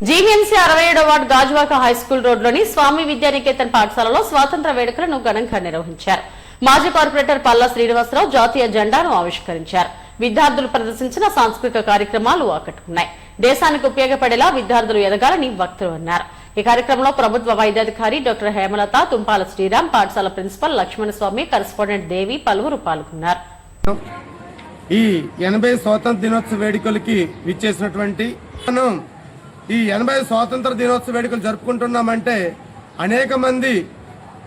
GVMC 67వ ward Gajuwaka high school రోడ్లోని స్వామి విద్యానికేతన్ పాఠశాలలో స్వాతంత్ర వేడుకలను ఘనంగా నిర్వహించారు. మాజీ కార్పొరేటర్ పల్లా శ్రీనివాసరావు జాతీయ జెండాను ఆవిష్కరించారు. విద్యార్థులు ప్రదర్శించిన సాంస్కృతిక కార్యక్రమాలు ఆకట్టుకున్నాయి. దేశానికి ఉపయోగపడేలా విద్యార్థులు ఎదగాలని వక్తలు అన్నారు. ఈ కార్యక్రమంలో ప్రభుత్వ వైద్యాధికారి డాక్టర్ హేమలత, తుంపాల శ్రీరామ్, పాఠశాల ప్రిన్సిపల్ లక్ష్మణస్వామి, కరెస్పాండెంట్ దేవి పలువురు పాల్గొన్నారు. ఈ 80 స్వాతంత్ర దినోత్సవ వేడుకలకి విచ్చేసినటువంటి మనం ఈ 80 స్వాతంత్ర దినోత్సవ వేడుకలు జరుపుకుంటున్నామంటే అనేక మంది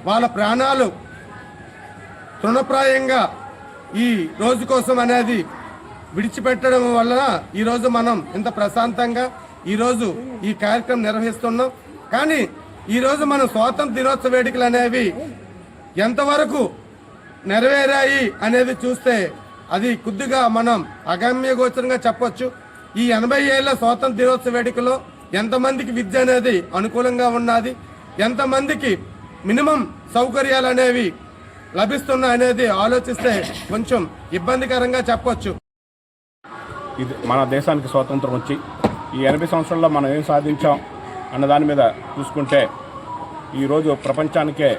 వాళ్ళ ప్రాణాలు తృణప్రాయంగా ఈ రోజు కోసం అనేది విడిచిపెట్టడం వలన ఈరోజు మనం ఇంత ప్రశాంతంగా ఈరోజు ఈ కార్యక్రమం నిర్వహిస్తున్నాం. కానీ ఈరోజు మనం స్వాతంత్ర దినోత్సవ వేడుకలు అనేవి ఎంతవరకు నెరవేరాయి అనేది చూస్తే అది కొద్దిగా మనం అగమ్య గోచరంగా చెప్పొచ్చు. ఈ 80 ఏళ్ల స్వాతంత్ర దినోత్సవ వేడుకలో ఎంతమందికి విద్య అనేది అనుకూలంగా ఉన్నది, ఎంతమందికి మినిమం సౌకర్యాలు అనేవి లభిస్తున్నాయి అనేది ఆలోచిస్తే కొంచెం ఇబ్బందికరంగా చెప్పొచ్చు. ఇది మన దేశానికి స్వాతంత్రం వచ్చి ఈ 80 సంవత్సరాల్లో మనం ఏం సాధించాం అన్న దాని మీద చూసుకుంటే ఈరోజు ప్రపంచానికే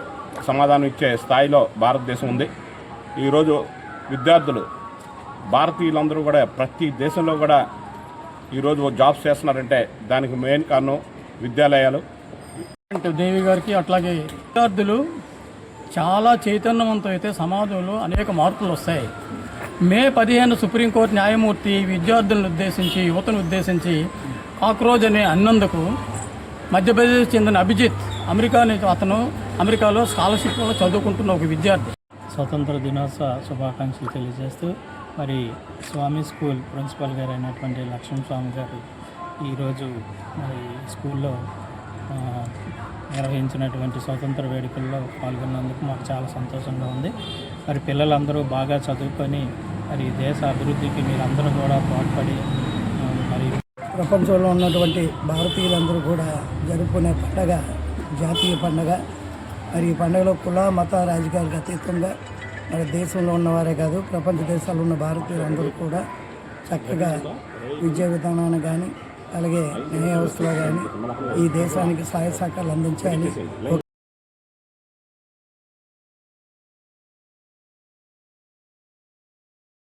సమాధానం ఇచ్చే స్థాయిలో భారతదేశం ఉంది. ఈరోజు విద్యార్థులు భారతీయులందరూ కూడా ప్రతి దేశంలో కూడా ఈరోజు జాబ్స్ చేస్తున్నారంటే దానికి మెయిన్ కారణం విద్యాలయాలు. దేవి గారికి అట్లాగే విద్యార్థులు చాలా చైతన్యవంతం అయితే సమాజంలో అనేక మార్పులు వస్తాయి. మే 15 సుప్రీంకోర్టు న్యాయమూర్తి విద్యార్థులను ఉద్దేశించి, యువతను ఉద్దేశించి కాక్రోజ్ అని అన్నందుకు మధ్యప్రదేశ్ చెందిన అభిజిత్ అతను అమెరికాలో స్కాలర్షిప్లో చదువుకుంటున్న ఒక విద్యార్థి. స్వతంత్ర దినోత్సవ శుభాకాంక్షలు తెలియజేస్తూ మరి స్వామి స్కూల్ ప్రిన్సిపల్ గారు అయినటువంటి లక్ష్మణ స్వామి గారు ఈరోజు మరి స్కూల్లో నిర్వహించినటువంటి స్వాతంత్ర వేడుకల్లో పాల్గొన్నందుకు మాకు చాలా సంతోషంగా ఉంది. మరి పిల్లలందరూ బాగా చదువుకొని మరి దేశ అభివృద్ధికి మీరందరూ కూడా తోడ్పడి మరి ప్రపంచంలో ఉన్నటువంటి భారతీయులందరూ కూడా జరుపుకునే పండగ జాతీయ పండగ. మరి ఈ పండుగలో కుల మత రాజకీయాలకు అతీతంగా మరి దేశంలో ఉన్నవారే కాదు ప్రపంచ దేశాల్లో ఉన్న భారతీయులందరూ కూడా చక్కగా విద్యా విధానాన్ని కానీ అలాగే న్యాయ వ్యవస్థలో కానీ ఈ దేశానికి సహాయ సహకారాలు అందించాలి.